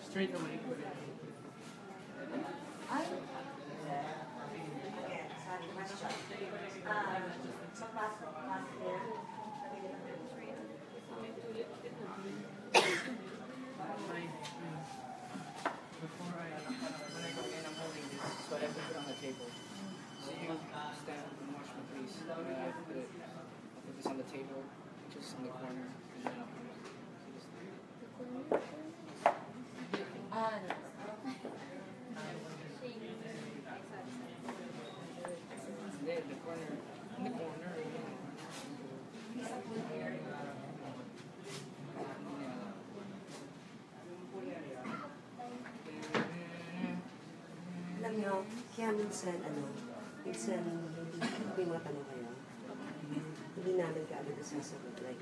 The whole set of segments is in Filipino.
Straight away. When I go in, I'm holding this, so I have to put on the table. So you stand up and watch me, please. I'll put this on the table, just on the corner, and then I'll put it. In the corner. In the corner. Alam nyo, kaya minsan may mga tanong kayo, hindi namin kaagad nasasagot, like,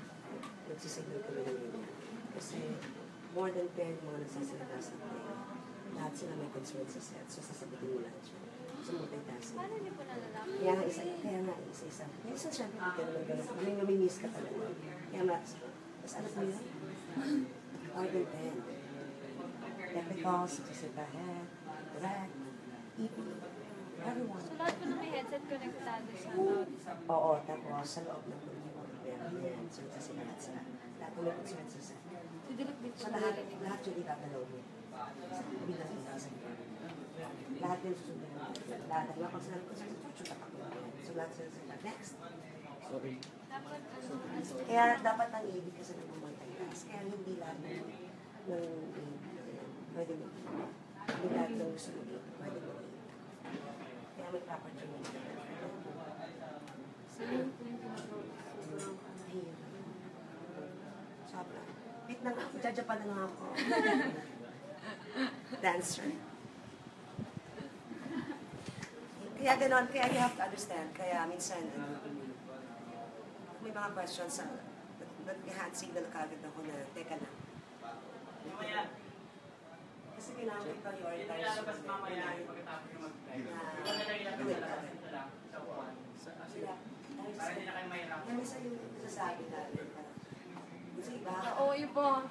nagsisignal kami ng ganyan. Kasi, more than 10 mga nagsasalita sa akin, lahat sila may concern sa set, so sasagutin mo lahat siya. So, multitasking. Paano niyo po nalalaman? Kaya nga isa-isa. Minsan, syempre, hindi ka naman gano'n. May namimiss ka talaga. Kaya nga, mas alam mo yun? More than 10. Technicals, sasabahan, direct, EP, everyone. So lahat po na may headset konektado sa Oo, tapos sa loob ng meron. So, kasi lahat sila. Lahat mo may concern sa set. So, lahat yung itatalaw mo. Bilang isa. Lahat yung susundin mo. Lahat yung ako sinabi ko sa chutak ako. So, lahat sila. Next. Sorry. Kaya dapat ang ibig kasi ng multitask. Kaya hindi lahat ng pwede mo. Hindi lahat ng gusto mo pwede mo. Kaya may proper training. Saan po yung pinag-roll? Sobra. Wait na nga. Jajapan na nga ako. Dancer. Kaya ganon. Kaya you have to understand. Kaya minsan, may mga questions sa nag-hand signal kagad ako na, teka lang. Kasi kailangan ko i-prioritize yung minsan yung nasasabi natin. Kasi iba. Oo, yun po.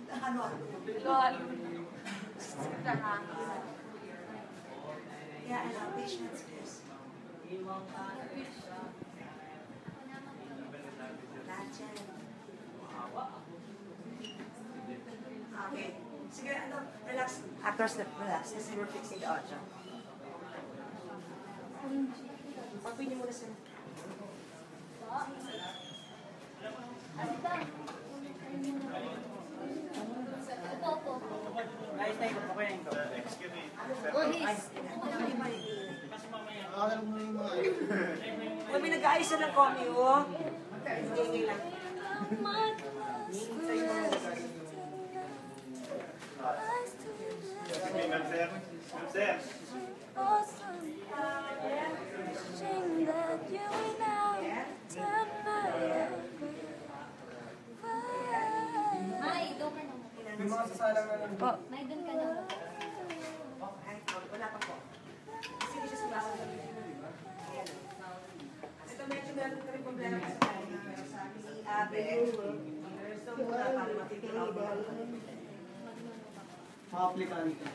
Ano? Lol. Kaya ano, patience is. Lahat yan. Okay. Sige, ano, relax. Actors, relax. Kasi we're fixing the audio. Pagpinin mo na sila. Guys, tayo po kayo yung Kami nag-aayos na ng commie, oh. Hindi lang. May mga sasalang na lang. May doon ka na. Wala pa po. Kasi hindi siya sumasal. Ito medyo meron ka rin problema sa kanya. Pero sa akin ni Abe, so muna para mapipinaw mo. Mga aplikante.